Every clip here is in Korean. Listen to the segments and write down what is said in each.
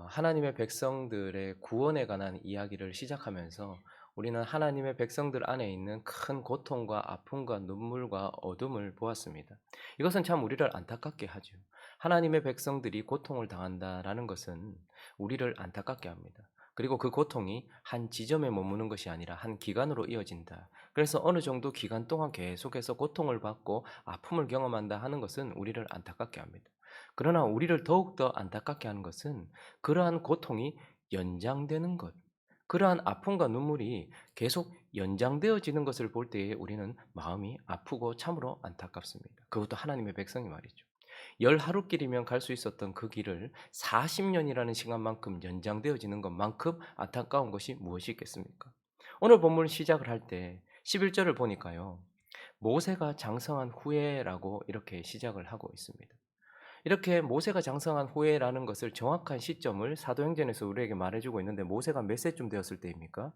하나님의 백성들의 구원에 관한 이야기를 시작하면서 우리는 하나님의 백성들 안에 있는 큰 고통과 아픔과 눈물과 어둠을 보았습니다. 이것은 참 우리를 안타깝게 하죠. 하나님의 백성들이 고통을 당한다라는 것은 우리를 안타깝게 합니다. 그리고 그 고통이 한 지점에 머무는 것이 아니라 한 기간으로 이어진다. 그래서 어느 정도 기간 동안 계속해서 고통을 받고 아픔을 경험한다 하는 것은 우리를 안타깝게 합니다. 그러나 우리를 더욱더 안타깝게 하는 것은 그러한 고통이 연장되는 것, 그러한 아픔과 눈물이 계속 연장되어지는 것을 볼 때에 우리는 마음이 아프고 참으로 안타깝습니다. 그것도 하나님의 백성이 말이죠. 열 하루길이면 갈 수 있었던 그 길을 40년이라는 시간만큼 연장되어지는 것만큼 안타까운 것이 무엇이 있겠습니까? 오늘 본문 시작을 할 때 11절을 보니까요. 모세가 장성한 후에라고 이렇게 시작을 하고 있습니다. 이렇게 모세가 장성한 후에라는 것을 정확한 시점을 사도행전에서 우리에게 말해주고 있는데 모세가 몇 세쯤 되었을 때입니까?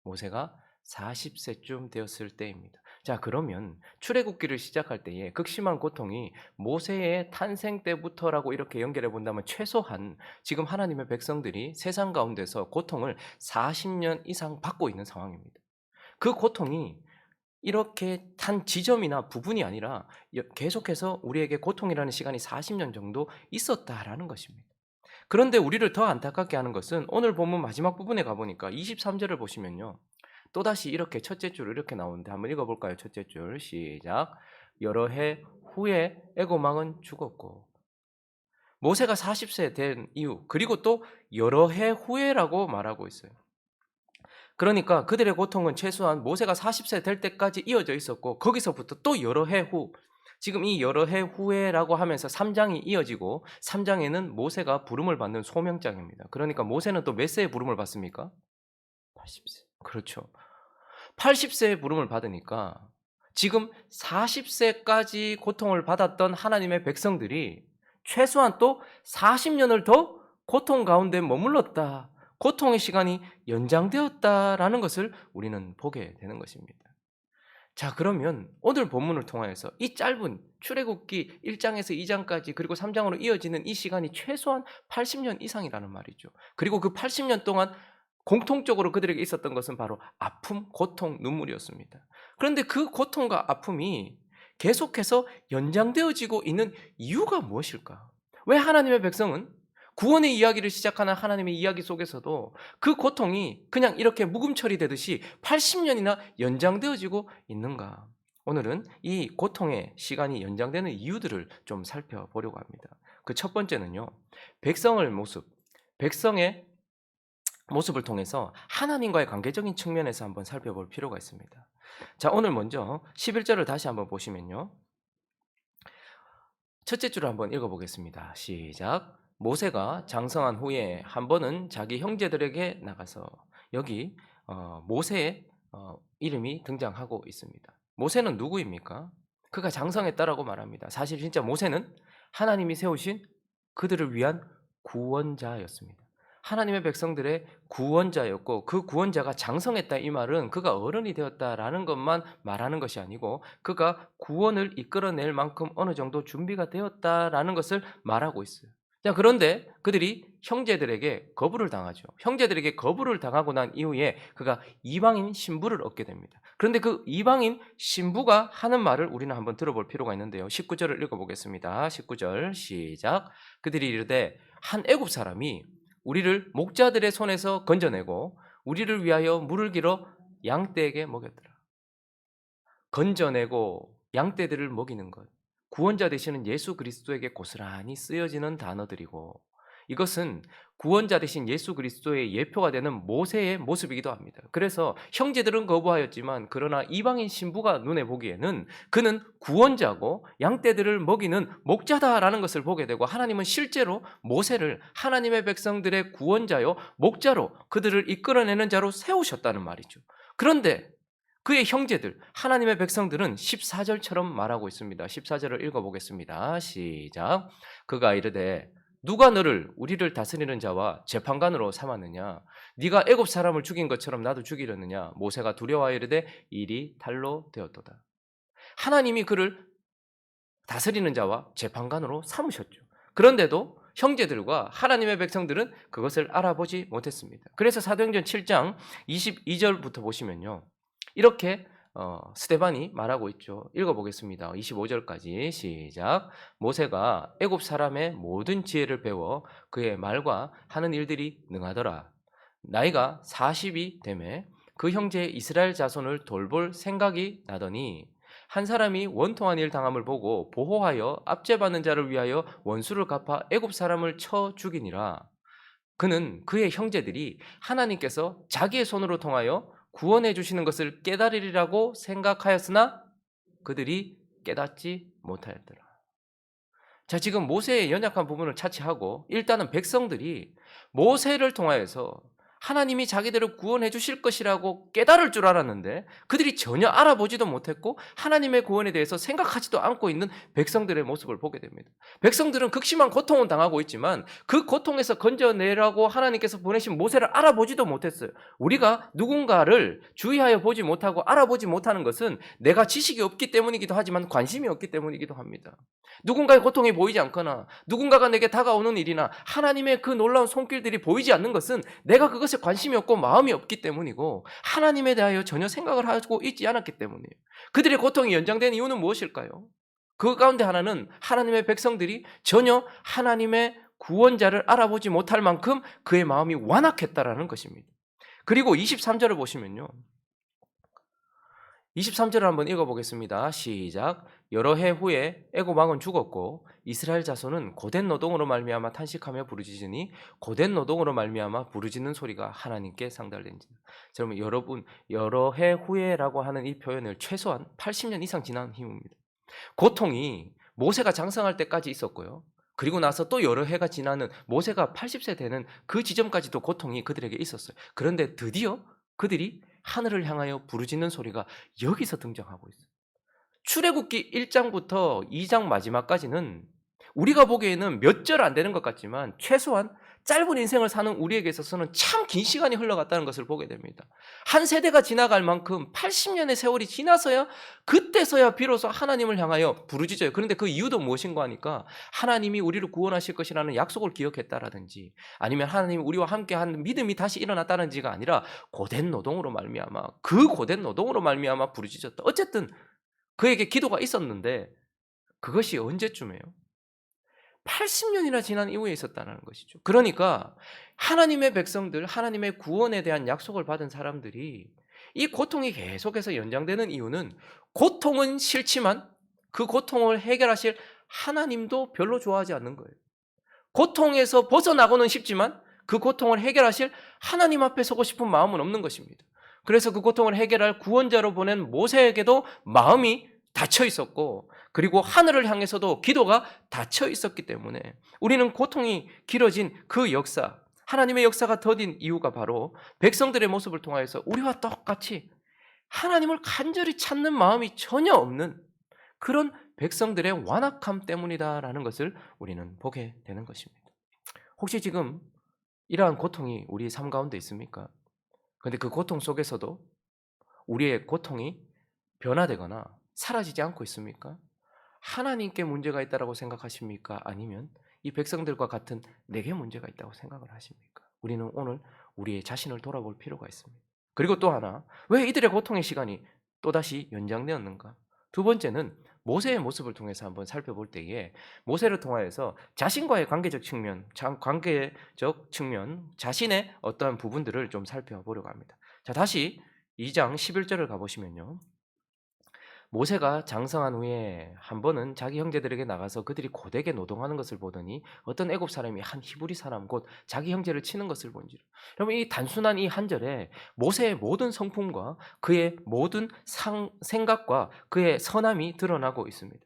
모세가 40세쯤 되었을 때입니다. 자, 그러면 출애굽기를 시작할 때에 극심한 고통이 모세의 탄생 때부터라고 이렇게 연결해 본다면 최소한 지금 하나님의 백성들이 세상 가운데서 고통을 40년 이상 받고 있는 상황입니다. 그 고통이 이렇게 한 지점이나 부분이 아니라 계속해서 우리에게 고통이라는 시간이 40년 정도 있었다라는 것입니다. 그런데 우리를 더 안타깝게 하는 것은 오늘 본문 마지막 부분에 가보니까 23절을 보시면요. 또다시 이렇게 첫째 줄 이렇게 나오는데 한번 읽어볼까요? 첫째 줄 시작. 여러 해 후에 에고망은 죽었고 모세가 40세 된 이후 그리고 또 여러 해 후에라고 말하고 있어요. 그러니까 그들의 고통은 최소한 모세가 40세 될 때까지 이어져 있었고 거기서부터 또 여러 해 후, 지금 이 여러 해 후에라고 하면서 3장이 이어지고 3장에는 모세가 부름을 받는 소명장입니다. 그러니까 모세는 또 몇 세에 부름을 받습니까? 80세. 그렇죠. 80세에 부름을 받으니까 지금 40세까지 고통을 받았던 하나님의 백성들이 최소한 또 40년을 더 고통 가운데 머물렀다. 고통의 시간이 연장되었다라는 것을 우리는 보게 되는 것입니다. 자, 그러면 오늘 본문을 통하여서 이 짧은 출애굽기 1장에서 2장까지 그리고 3장으로 이어지는 이 시간이 최소한 80년 이상이라는 말이죠. 그리고 그 80년 동안 공통적으로 그들에게 있었던 것은 바로 아픔, 고통, 눈물이었습니다. 그런데 그 고통과 아픔이 계속해서 연장되어지고 있는 이유가 무엇일까? 왜 하나님의 백성은 구원의 이야기를 시작하는 하나님의 이야기 속에서도 그 고통이 그냥 이렇게 묵음 처리되듯이 80년이나 연장되어지고 있는가? 오늘은 이 고통의 시간이 연장되는 이유들을 좀 살펴보려고 합니다. 그 첫 번째는요. 백성의 모습을 통해서 하나님과의 관계적인 측면에서 한번 살펴볼 필요가 있습니다. 자, 오늘 먼저 11절을 다시 한번 보시면요. 첫째 줄을 한번 읽어보겠습니다. 시작. 모세가 장성한 후에 한 번은 자기 형제들에게 나가서 여기 모세의 이름이 등장하고 있습니다. 모세는 누구입니까? 그가 장성했다라고 말합니다. 사실 진짜 모세는 하나님이 세우신 그들을 위한 구원자였습니다. 하나님의 백성들의 구원자였고 그 구원자가 장성했다 이 말은 그가 어른이 되었다라는 것만 말하는 것이 아니고 그가 구원을 이끌어낼 만큼 어느 정도 준비가 되었다라는 것을 말하고 있어요. 자, 그런데 그들이 형제들에게 거부를 당하죠. 형제들에게 거부를 당하고 난 이후에 그가 이방인 신부를 얻게 됩니다. 그런데 그 이방인 신부가 하는 말을 우리는 한번 들어볼 필요가 있는데요. 19절을 읽어보겠습니다. 19절 시작. 그들이 이르되 한 애굽 사람이 우리를 목자들의 손에서 건져내고 우리를 위하여 물을 길어 양떼에게 먹였더라. 건져내고 양떼들을 먹이는 것. 구원자 되시는 예수 그리스도에게 고스란히 쓰여지는 단어들이고 이것은 구원자 되신 예수 그리스도의 예표가 되는 모세의 모습이기도 합니다. 그래서 형제들은 거부하였지만 그러나 이방인 신부가 눈에 보기에는 그는 구원자고 양떼들을 먹이는 목자다라는 것을 보게 되고 하나님은 실제로 모세를 하나님의 백성들의 구원자요 목자로 그들을 이끌어내는 자로 세우셨다는 말이죠. 그런데 그의 형제들, 하나님의 백성들은 14절처럼 말하고 있습니다. 14절을 읽어보겠습니다. 시작. 그가 이르되 누가 너를 우리를 다스리는 자와 재판관으로 삼았느냐? 네가 애굽 사람을 죽인 것처럼 나도 죽이려느냐? 모세가 두려워하여 이르되 일이 달로 되었도다. 하나님이 그를 다스리는 자와 재판관으로 삼으셨죠. 그런데도 형제들과 하나님의 백성들은 그것을 알아보지 못했습니다. 그래서 사도행전 7장 22절부터 보시면요. 이렇게 스데반이 말하고 있죠. 읽어보겠습니다. 25절까지 시작. 모세가 애굽 사람의 모든 지혜를 배워 그의 말과 하는 일들이 능하더라. 나이가 40이 되매 그 형제 이스라엘 자손을 돌볼 생각이 나더니 한 사람이 원통한 일 당함을 보고 보호하여 압제받는 자를 위하여 원수를 갚아 애굽 사람을 쳐 죽이니라. 그는 그의 형제들이 하나님께서 자기의 손으로 통하여 구원해 주시는 것을 깨달으리라고 생각하였으나 그들이 깨닫지 못하였더라. 자, 지금 모세의 연약한 부분을 차치하고 일단은 백성들이 모세를 통하여서 하나님이 자기들을 구원해 주실 것이라고 깨달을 줄 알았는데 그들이 전혀 알아보지도 못했고 하나님의 구원에 대해서 생각하지도 않고 있는 백성들의 모습을 보게 됩니다. 백성들은 극심한 고통을 당하고 있지만 그 고통에서 건져내라고 하나님께서 보내신 모세를 알아보지도 못했어요. 우리가 누군가를 주의하여 보지 못하고 알아보지 못하는 것은 내가 지식이 없기 때문이기도 하지만 관심이 없기 때문이기도 합니다. 누군가의 고통이 보이지 않거나 누군가가 내게 다가오는 일이나 하나님의 그 놀라운 손길들이 보이지 않는 것은 내가 그것에 관심이 없고 마음이 없기 때문이고 하나님에 대하여 전혀 생각을 하고 있지 않았기 때문이에요. 그들의 고통이 연장된 이유는 무엇일까요? 그 가운데 하나는 하나님의 백성들이 전혀 하나님의 구원자를 알아보지 못할 만큼 그의 마음이 완악했다라는 것입니다. 그리고 23절을 보시면요. 23절을 한번 읽어보겠습니다. 시작. 여러 해 후에 애굽 왕은 죽었고 이스라엘 자손은 고된 노동으로 말미암아 탄식하며 부르짖으니 고된 노동으로 말미암아 부르짖는 소리가 하나님께 상달된지라. 여러분 여러 해 후에라고 하는 이 표현을 최소한 80년 이상 지난 이후입니다. 고통이 모세가 장성할 때까지 있었고요. 그리고 나서 또 여러 해가 지나는 모세가 80세 되는 그 지점까지도 고통이 그들에게 있었어요. 그런데 드디어 그들이 하늘을 향하여 부르짖는 소리가 여기서 등장하고 있어요. 출애굽기 1장부터 2장 마지막까지는 우리가 보기에는 몇 절 안 되는 것 같지만 최소한 짧은 인생을 사는 우리에게 있어서는 참 긴 시간이 흘러갔다는 것을 보게 됩니다. 한 세대가 지나갈 만큼 80년의 세월이 지나서야 그때서야 비로소 하나님을 향하여 부르짖어요. 그런데 그 이유도 무엇인가 하니까 하나님이 우리를 구원하실 것이라는 약속을 기억했다라든지 아니면 하나님이 우리와 함께한 믿음이 다시 일어났다는지가 아니라 고된 노동으로 말미암아 그 고된 노동으로 말미암아 부르짖었다. 어쨌든 그에게 기도가 있었는데 그것이 언제쯤이에요? 80년이나 지난 이후에 있었다는 것이죠. 그러니까 하나님의 백성들, 하나님의 구원에 대한 약속을 받은 사람들이 이 고통이 계속해서 연장되는 이유는 고통은 싫지만 그 고통을 해결하실 하나님도 별로 좋아하지 않는 거예요. 고통에서 벗어나고는 싶지만 그 고통을 해결하실 하나님 앞에 서고 싶은 마음은 없는 것입니다. 그래서 그 고통을 해결할 구원자로 보낸 모세에게도 마음이 닫혀 있었고 그리고 하늘을 향해서도 기도가 닫혀 있었기 때문에 우리는 고통이 길어진 그 역사, 하나님의 역사가 더딘 이유가 바로 백성들의 모습을 통하여서 우리와 똑같이 하나님을 간절히 찾는 마음이 전혀 없는 그런 백성들의 완악함 때문이다라는 것을 우리는 보게 되는 것입니다. 혹시 지금 이러한 고통이 우리 삶 가운데 있습니까? 그런데 그 고통 속에서도 우리의 고통이 변화되거나 사라지지 않고 있습니까? 하나님께 문제가 있다고 생각하십니까? 아니면 이 백성들과 같은 내게 문제가 있다고 생각을 하십니까? 우리는 오늘 우리의 자신을 돌아볼 필요가 있습니다. 그리고 또 하나, 왜 이들의 고통의 시간이 또다시 연장되었는가? 두 번째는 모세의 모습을 통해서 한번 살펴볼 때에 모세를 통하여서 자신과의 관계적 측면, 자신의 어떠한 부분들을 좀 살펴보려고 합니다. 자, 다시 2장 11절을 가보시면요. 모세가 장성한 후에 한 번은 자기 형제들에게 나가서 그들이 고되게 노동하는 것을 보더니 어떤 애굽 사람이 한 히브리 사람 곧 자기 형제를 치는 것을 본지라. 여러분 이 단순한 이 한 절에 모세의 모든 성품과 그의 모든 생각과 그의 선함이 드러나고 있습니다.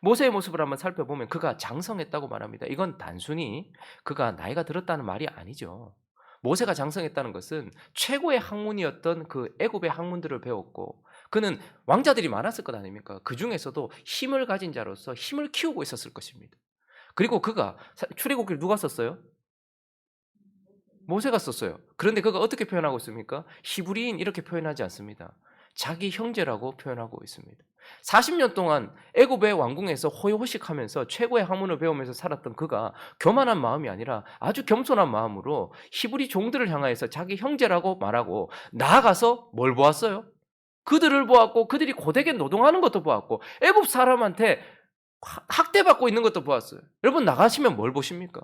모세의 모습을 한번 살펴보면 그가 장성했다고 말합니다. 이건 단순히 그가 나이가 들었다는 말이 아니죠. 모세가 장성했다는 것은 최고의 학문이었던 그 애굽의 학문들을 배웠고 그는 왕자들이 많았을 것 아닙니까? 그 중에서도 힘을 가진 자로서 힘을 키우고 있었을 것입니다. 그리고 그가 출애굽기를 누가 썼어요? 모세가 썼어요. 그런데 그가 어떻게 표현하고 있습니까? 히브리인 이렇게 표현하지 않습니다. 자기 형제라고 표현하고 있습니다. 40년 동안 애굽의 왕궁에서 호요호식하면서 최고의 학문을 배우면서 살았던 그가 교만한 마음이 아니라 아주 겸손한 마음으로 히브리 종들을 향하여서 자기 형제라고 말하고 나아가서 뭘 보았어요? 그들을 보았고 그들이 고되게 노동하는 것도 보았고 애굽 사람한테 학대받고 있는 것도 보았어요. 여러분 나가시면 뭘 보십니까?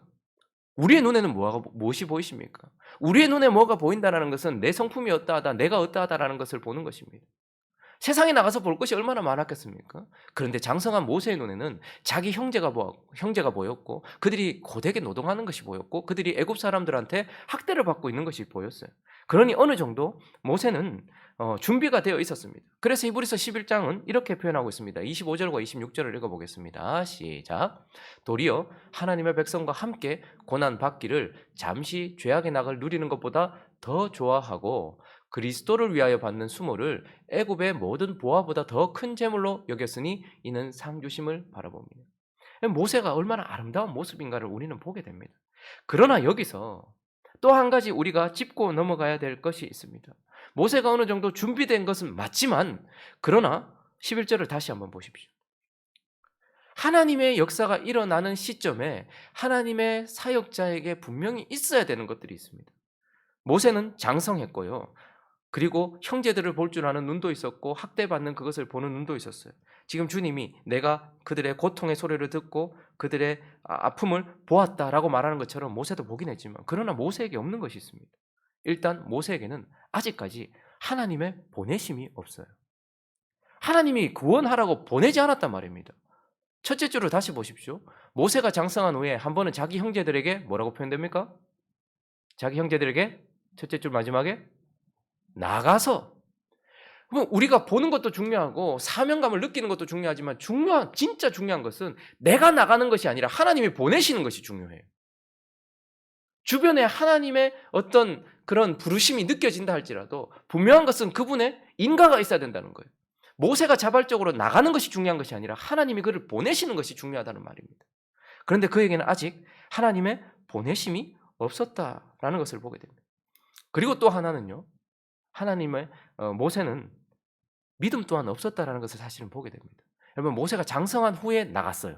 우리의 눈에는 무엇이 보이십니까? 우리의 눈에 뭐가 보인다는 것은 내 성품이 어떠하다, 내가 어떠하다라는 것을 보는 것입니다. 세상에 나가서 볼 것이 얼마나 많았겠습니까? 그런데 장성한 모세의 눈에는 자기 형제가 보였고 그들이 고되게 노동하는 것이 보였고 그들이 애굽 사람들한테 학대를 받고 있는 것이 보였어요. 그러니 어느 정도 모세는 준비가 되어 있었습니다. 그래서 히브리서 11장은 이렇게 표현하고 있습니다. 25절과 26절을 읽어보겠습니다. 시작. 도리어 하나님의 백성과 함께 고난받기를 잠시 죄악의 낙을 누리는 것보다 더 좋아하고 그리스도를 위하여 받는 수모를 애굽의 모든 보화보다 더 큰 재물로 여겼으니 이는 상 주심을 바라봅니다. 모세가 얼마나 아름다운 모습인가를 우리는 보게 됩니다. 그러나 여기서 또 한 가지 우리가 짚고 넘어가야 될 것이 있습니다. 모세가 어느 정도 준비된 것은 맞지만 그러나 11절을 다시 한번 보십시오. 하나님의 역사가 일어나는 시점에 하나님의 사역자에게 분명히 있어야 되는 것들이 있습니다. 모세는 장성했고요. 그리고 형제들을 볼 줄 아는 눈도 있었고 학대받는 그것을 보는 눈도 있었어요. 지금 주님이 내가 그들의 고통의 소리를 듣고 그들의 아픔을 보았다라고 말하는 것처럼 모세도 보긴 했지만 그러나 모세에게 없는 것이 있습니다. 일단 모세에게는 아직까지 하나님의 보내심이 없어요. 하나님이 구원하라고 보내지 않았단 말입니다. 첫째 줄을 다시 보십시오. 모세가 장성한 후에 한 번은 자기 형제들에게 뭐라고 표현됩니까? 자기 형제들에게 첫째 줄 마지막에 나가서. 그럼 우리가 보는 것도 중요하고 사명감을 느끼는 것도 중요하지만 진짜 중요한 것은 내가 나가는 것이 아니라 하나님이 보내시는 것이 중요해요. 주변에 하나님의 어떤 그런 부르심이 느껴진다 할지라도 분명한 것은 그분의 인가가 있어야 된다는 거예요. 모세가 자발적으로 나가는 것이 중요한 것이 아니라 하나님이 그를 보내시는 것이 중요하다는 말입니다. 그런데 그에게는 아직 하나님의 보내심이 없었다라는 것을 보게 됩니다. 그리고 또 하나는요. 하나님의 모세는 믿음 또한 없었다라는 것을 사실은 보게 됩니다. 여러분 모세가 장성한 후에 나갔어요.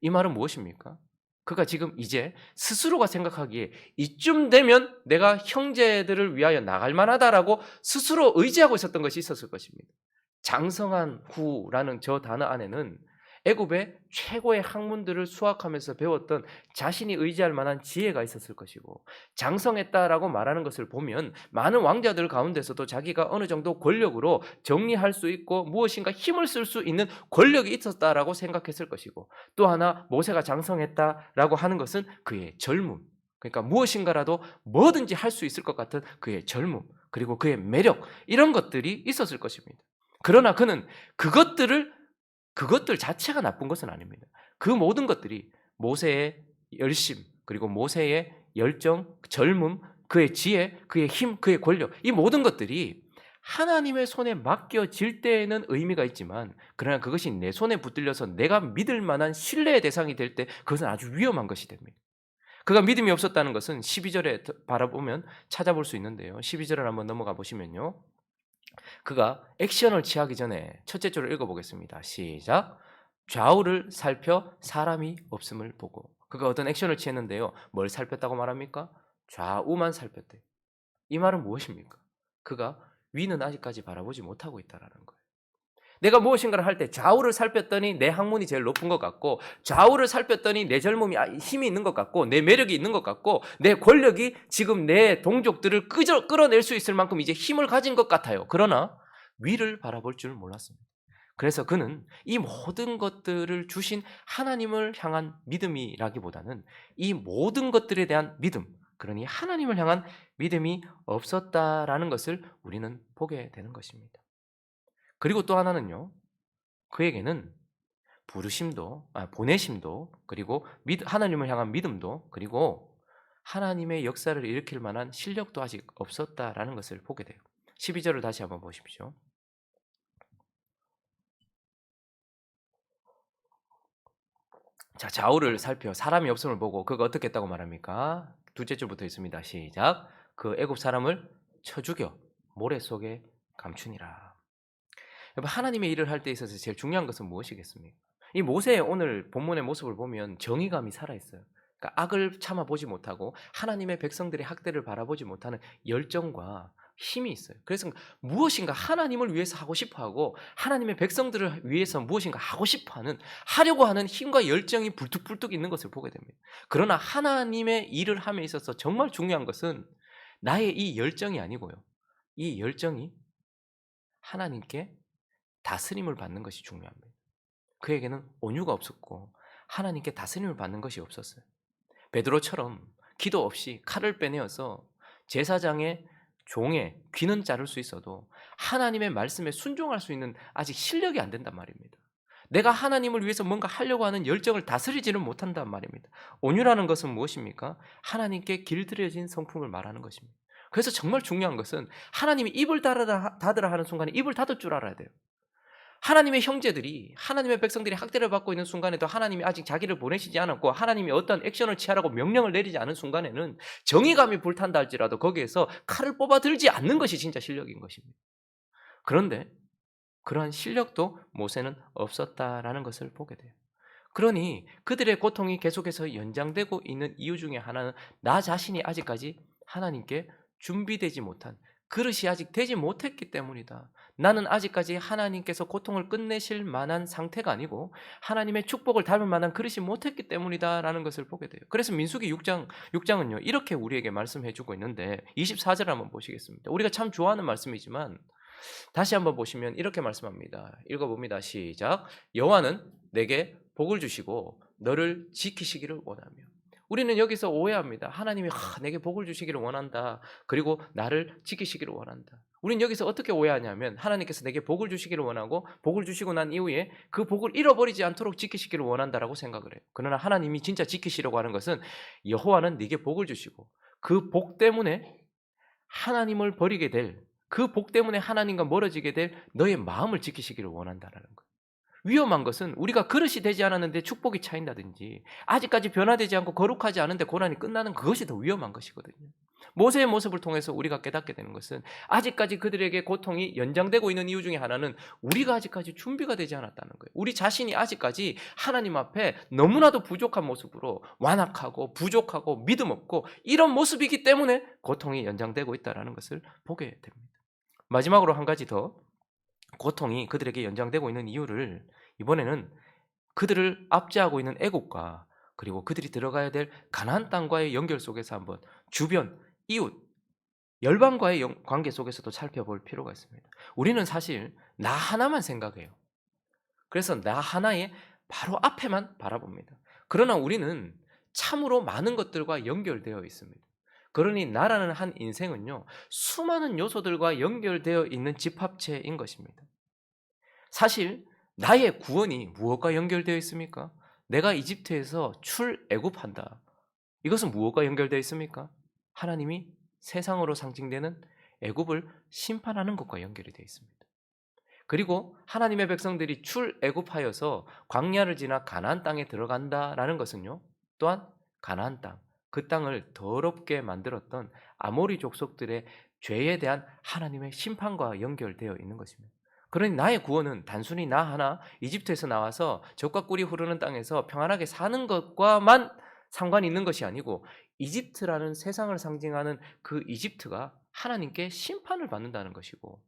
이 말은 무엇입니까? 그가 지금 이제 스스로가 생각하기에 이쯤 되면 내가 형제들을 위하여 나갈 만하다라고 스스로 의지하고 있었던 것이 있었을 것입니다. 장성한 후라는 저 단어 안에는 애굽의 최고의 학문들을 수학하면서 배웠던 자신이 의지할 만한 지혜가 있었을 것이고 장성했다라고 말하는 것을 보면 많은 왕자들 가운데서도 자기가 어느 정도 권력으로 정리할 수 있고 무엇인가 힘을 쓸 수 있는 권력이 있었다라고 생각했을 것이고 또 하나 모세가 장성했다라고 하는 것은 그의 젊음 그러니까 무엇인가라도 뭐든지 할 수 있을 것 같은 그의 젊음 그리고 그의 매력 이런 것들이 있었을 것입니다. 그러나 그는 그것들 자체가 나쁜 것은 아닙니다. 그 모든 것들이 모세의 열심, 그리고 모세의 열정, 젊음, 그의 지혜, 그의 힘, 그의 권력, 이 모든 것들이 하나님의 손에 맡겨질 때에는 의미가 있지만 그러나 그것이 내 손에 붙들려서 내가 믿을 만한 신뢰의 대상이 될 때 그것은 아주 위험한 것이 됩니다. 그가 믿음이 없었다는 것은 12절에 바라보면 찾아볼 수 있는데요. 12절을 한번 넘어가 보시면요. 그가 액션을 취하기 전에 첫째 줄을 읽어보겠습니다. 시작. 좌우를 살펴 사람이 없음을 보고. 그가 어떤 액션을 취했는데요. 뭘 살폈다고 말합니까? 좌우만 살폈대요. 이 말은 무엇입니까? 그가 위는 아직까지 바라보지 못하고 있다는 거예요. 내가 무엇인가를 할 때 좌우를 살폈더니 내 학문이 제일 높은 것 같고 좌우를 살폈더니 내 젊음이 힘이 있는 것 같고 내 매력이 있는 것 같고 내 권력이 지금 내 동족들을 끌어낼 수 있을 만큼 이제 힘을 가진 것 같아요. 그러나 위를 바라볼 줄 몰랐습니다. 그래서 그는 이 모든 것들을 주신 하나님을 향한 믿음이라기보다는 이 모든 것들에 대한 믿음, 그러니 하나님을 향한 믿음이 없었다라는 것을 우리는 보게 되는 것입니다. 그리고 또 하나는요. 그에게는 보내심도 그리고 하나님을 향한 믿음도 그리고 하나님의 역사를 일으킬 만한 실력도 아직 없었다라는 것을 보게 돼요. 12절을 다시 한번 보십시오. 자, 좌우를 살펴 사람이 없음을 보고 그가 어떻게 했다고 말합니까? 둘째 줄부터 있습니다. 시작. 그 애굽 사람을 쳐 죽여 모래 속에 감추니라. 여러분 하나님의 일을 할 때 있어서 제일 중요한 것은 무엇이겠습니까? 이 모세의 오늘 본문의 모습을 보면 정의감이 살아 있어요. 그러니까 악을 참아보지 못하고 하나님의 백성들의 학대를 바라보지 못하는 열정과 힘이 있어요. 그래서 무엇인가 하나님을 위해서 하고 싶어하고 하나님의 백성들을 위해서 무엇인가 하고 싶어하는 하려고 하는 힘과 열정이 불뚝불뚝 있는 것을 보게 됩니다. 그러나 하나님의 일을 함에 있어서 정말 중요한 것은 나의 이 열정이 아니고요. 이 열정이 하나님께 다스림을 받는 것이 중요합니다. 그에게는 온유가 없었고 하나님께 다스림을 받는 것이 없었어요. 베드로처럼 기도 없이 칼을 빼내어서 제사장의 종의 귀는 자를 수 있어도 하나님의 말씀에 순종할 수 있는 아직 실력이 안 된단 말입니다. 내가 하나님을 위해서 뭔가 하려고 하는 열정을 다스리지는 못한단 말입니다. 온유라는 것은 무엇입니까? 하나님께 길들여진 성품을 말하는 것입니다. 그래서 정말 중요한 것은 하나님이 입을 닫으라 하는 순간에 입을 닫을 줄 알아야 돼요. 하나님의 형제들이 하나님의 백성들이 학대를 받고 있는 순간에도 하나님이 아직 자기를 보내시지 않았고 하나님이 어떤 액션을 취하라고 명령을 내리지 않은 순간에는 정의감이 불탄다 할지라도 거기에서 칼을 뽑아 들지 않는 것이 진짜 실력인 것입니다. 그런데 그러한 실력도 모세는 없었다라는 것을 보게 돼요. 그러니 그들의 고통이 계속해서 연장되고 있는 이유 중에 하나는 나 자신이 아직까지 하나님께 준비되지 못한 그릇이 아직 되지 못했기 때문이다. 나는 아직까지 하나님께서 고통을 끝내실 만한 상태가 아니고 하나님의 축복을 담을 만한 그릇이 못했기 때문이다라는 것을 보게 돼요. 그래서 민수기 6장은요 이렇게 우리에게 말씀해 주고 있는데 24절 한번 보시겠습니다. 우리가 참 좋아하는 말씀이지만 다시 한번 보시면 이렇게 말씀합니다. 읽어봅니다. 시작. 여호와는 내게 복을 주시고 너를 지키시기를 원하며. 우리는 여기서 오해합니다. 하나님이 내게 복을 주시기를 원한다. 그리고 나를 지키시기를 원한다. 우리는 여기서 어떻게 오해하냐면 하나님께서 내게 복을 주시기를 원하고 복을 주시고 난 이후에 그 복을 잃어버리지 않도록 지키시기를 원한다라고 생각을 해요. 그러나 하나님이 진짜 지키시려고 하는 것은 여호와는 네게 복을 주시고 그 복 때문에 하나님을 버리게 될 그 복 때문에 하나님과 멀어지게 될 너의 마음을 지키시기를 원한다라는 거예요. 위험한 것은 우리가 그릇이 되지 않았는데 축복이 차인다든지 아직까지 변화되지 않고 거룩하지 않은데 고난이 끝나는 그것이 더 위험한 것이거든요. 모세의 모습을 통해서 우리가 깨닫게 되는 것은 아직까지 그들에게 고통이 연장되고 있는 이유 중에 하나는 우리가 아직까지 준비가 되지 않았다는 거예요. 우리 자신이 아직까지 하나님 앞에 너무나도 부족한 모습으로 완악하고 부족하고 믿음 없고 이런 모습이기 때문에 고통이 연장되고 있다는 것을 보게 됩니다. 마지막으로 한 가지 더 고통이 그들에게 연장되고 있는 이유를 이번에는 그들을 압제하고 있는 애국과 그리고 그들이 들어가야 될 가나안 땅과의 연결 속에서 한번 주변, 이웃, 열방과의 관계 속에서도 살펴볼 필요가 있습니다. 우리는 사실 나 하나만 생각해요. 그래서 나 하나의 바로 앞에만 바라봅니다. 그러나 우리는 참으로 많은 것들과 연결되어 있습니다. 그러니 나라는 한 인생은요, 수많은 요소들과 연결되어 있는 집합체인 것입니다. 사실 나의 구원이 무엇과 연결되어 있습니까? 내가 이집트에서 출애굽한다. 이것은 무엇과 연결되어 있습니까? 하나님이 세상으로 상징되는 애굽을 심판하는 것과 연결이 되어 있습니다. 그리고 하나님의 백성들이 출애굽하여서 광야를 지나 가나안 땅에 들어간다라는 것은요. 또한 가나안 땅, 그 땅을 더럽게 만들었던 아모리 족속들의 죄에 대한 하나님의 심판과 연결되어 있는 것입니다. 그러니 나의 구원은 단순히 나 하나 이집트에서 나와서 젖과 꿀이 흐르는 땅에서 평안하게 사는 것과만 상관이 있는 것이 아니고 이집트라는 세상을 상징하는 그 이집트가 하나님께 심판을 받는다는 것이고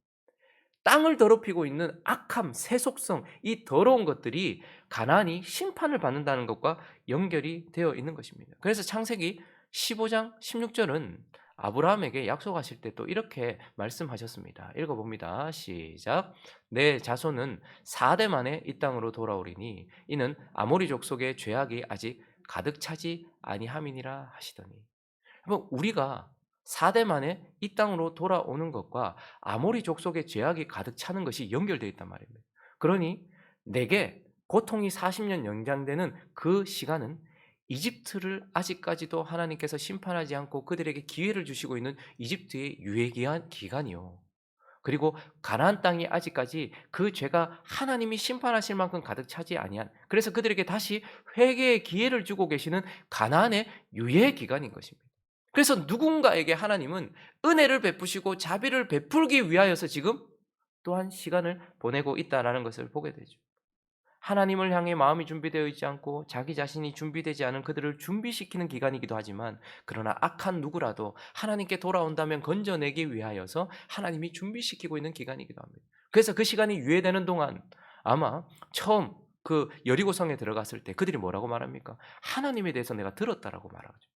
땅을 더럽히고 있는 악함, 세속성, 이 더러운 것들이 가나안이 심판을 받는다는 것과 연결이 되어 있는 것입니다. 그래서 창세기 15장 16절은 아브라함에게 약속하실 때 또 이렇게 말씀하셨습니다. 읽어봅니다. 시작. 내 자손은 4대 만에 이 땅으로 돌아오리니 이는 아모리 족속의 죄악이 아직 가득 차지 아니함이니라 하시더니. 우리가 4대 만에 이 땅으로 돌아오는 것과 아모리 족속의 죄악이 가득 차는 것이 연결되어 있단 말입니다. 그러니 내게 고통이 40년 연장되는 그 시간은 이집트를 아직까지도 하나님께서 심판하지 않고 그들에게 기회를 주시고 있는 이집트의 유예기한 기간이요. 그리고 가나안 땅이 아직까지 그 죄가 하나님이 심판하실 만큼 가득 차지 아니한, 그래서 그들에게 다시 회개의 기회를 주고 계시는 가나안의 유예 기간인 것입니다. 그래서 누군가에게 하나님은 은혜를 베푸시고 자비를 베풀기 위하여서 지금 또한 시간을 보내고 있다라는 것을 보게 되죠. 하나님을 향해 마음이 준비되어 있지 않고 자기 자신이 준비되지 않은 그들을 준비시키는 기간이기도 하지만, 그러나 악한 누구라도 하나님께 돌아온다면 건져내기 위하여서 하나님이 준비시키고 있는 기간이기도 합니다. 그래서 그 시간이 유예되는 동안 아마 처음 그 여리고성에 들어갔을 때 그들이 뭐라고 말합니까? 하나님에 대해서 내가 들었다라고 말하죠.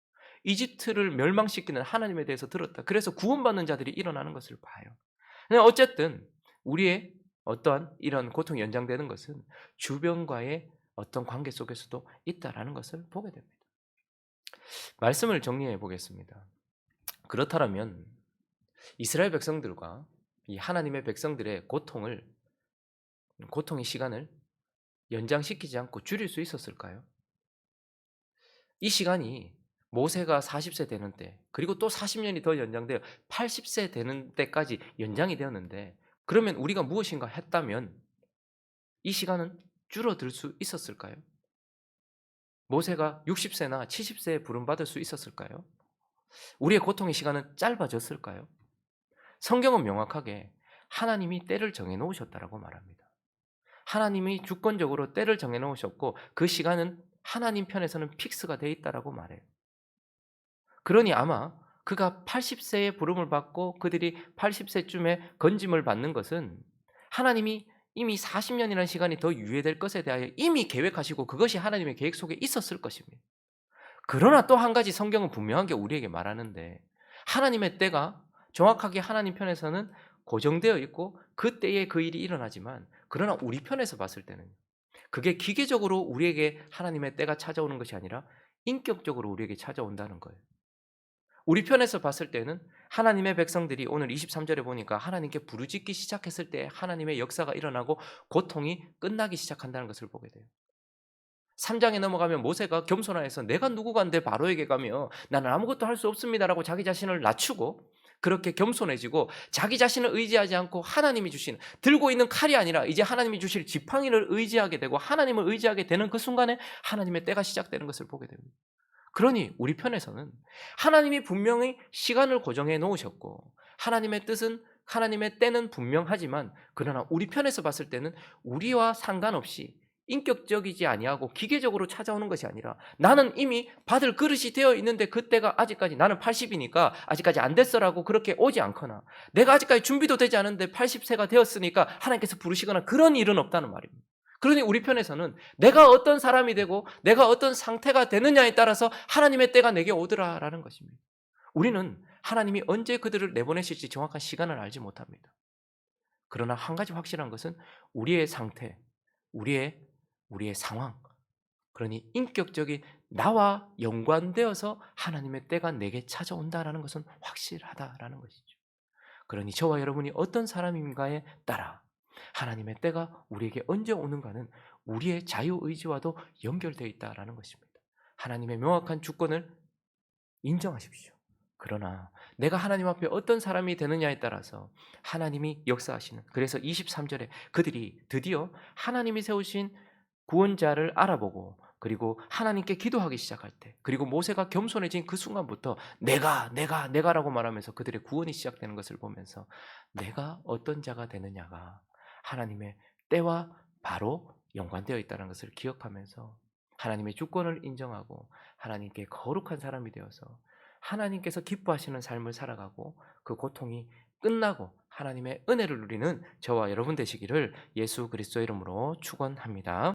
이집트를 멸망시키는 하나님에 대해서 들었다. 그래서 구원받는 자들이 일어나는 것을 봐요. 어쨌든 우리의 어떠한 이런 고통이 연장되는 것은 주변과의 어떤 관계 속에서도 있다라는 것을 보게 됩니다. 말씀을 정리해 보겠습니다. 그렇다면 이스라엘 백성들과 이 하나님의 백성들의 고통의 시간을 연장시키지 않고 줄일 수 있었을까요? 이 시간이 모세가 40세 되는 때, 그리고 또 40년이 더 연장되어 80세 되는 때까지 연장이 되었는데, 그러면 우리가 무엇인가 했다면 이 시간은 줄어들 수 있었을까요? 모세가 60세나 70세에 부름받을 수 있었을까요? 우리의 고통의 시간은 짧아졌을까요? 성경은 명확하게 하나님이 때를 정해 놓으셨다라고 말합니다. 하나님이 주권적으로 때를 정해 놓으셨고 그 시간은 하나님 편에서는 픽스가 돼 있다라고 말해요. 그러니 아마 그가 80세에 부름을 받고 그들이 80세쯤에 건짐을 받는 것은 하나님이 이미 40년이라는 시간이 더 유예될 것에 대하여 이미 계획하시고 그것이 하나님의 계획 속에 있었을 것입니다. 그러나 또 한 가지 성경은 분명하게 우리에게 말하는데, 하나님의 때가 정확하게 하나님 편에서는 고정되어 있고 그 때에 그 일이 일어나지만, 그러나 우리 편에서 봤을 때는 그게 기계적으로 우리에게 하나님의 때가 찾아오는 것이 아니라 인격적으로 우리에게 찾아온다는 거예요. 우리 편에서 봤을 때는 하나님의 백성들이 오늘 23절에 보니까 하나님께 부르짖기 시작했을 때 하나님의 역사가 일어나고 고통이 끝나기 시작한다는 것을 보게 돼요. 3장에 넘어가면 모세가 겸손하여서 내가 누구간데 바로에게 가며 나는 아무것도 할 수 없습니다라고 자기 자신을 낮추고, 그렇게 겸손해지고 자기 자신을 의지하지 않고 하나님이 주신, 들고 있는 칼이 아니라 이제 하나님이 주실 지팡이를 의지하게 되고 하나님을 의지하게 되는 그 순간에 하나님의 때가 시작되는 것을 보게 됩니다. 그러니 우리 편에서는 하나님이 분명히 시간을 고정해 놓으셨고 하나님의 뜻은, 하나님의 때는 분명하지만, 그러나 우리 편에서 봤을 때는 우리와 상관없이 인격적이지 아니하고 기계적으로 찾아오는 것이 아니라, 나는 이미 받을 그릇이 되어 있는데 그때가 아직까지, 나는 80이니까 아직까지 안 됐어라고 그렇게 오지 않거나, 내가 아직까지 준비도 되지 않은데 80세가 되었으니까 하나님께서 부르시거나 그런 일은 없다는 말입니다. 그러니 우리 편에서는 내가 어떤 사람이 되고 내가 어떤 상태가 되느냐에 따라서 하나님의 때가 내게 오더라라는 것입니다. 우리는 하나님이 언제 그들을 내보내실지 정확한 시간을 알지 못합니다. 그러나 한 가지 확실한 것은 우리의 상태, 우리의 상황, 그러니 인격적인 나와 연관되어서 하나님의 때가 내게 찾아온다라는 것은 확실하다라는 것이죠. 그러니 저와 여러분이 어떤 사람인가에 따라 하나님의 때가 우리에게 언제 오는가는 우리의 자유의지와도 연결되어 있다라는 것입니다. 하나님의 명확한 주권을 인정하십시오. 그러나 내가 하나님 앞에 어떤 사람이 되느냐에 따라서 하나님이 역사하시는, 그래서 23절에 그들이 드디어 하나님이 세우신 구원자를 알아보고 그리고 하나님께 기도하기 시작할 때, 그리고 모세가 겸손해진 그 순간부터 내가라고 말하면서 그들의 구원이 시작되는 것을 보면서 내가 어떤 자가 되느냐가 하나님의 때와 바로 연관되어 있다는 것을 기억하면서 하나님의 주권을 인정하고 하나님께 거룩한 사람이 되어서 하나님께서 기뻐하시는 삶을 살아가고 그 고통이 끝나고 하나님의 은혜를 누리는 저와 여러분 되시기를 예수 그리스도의 이름으로 축원합니다.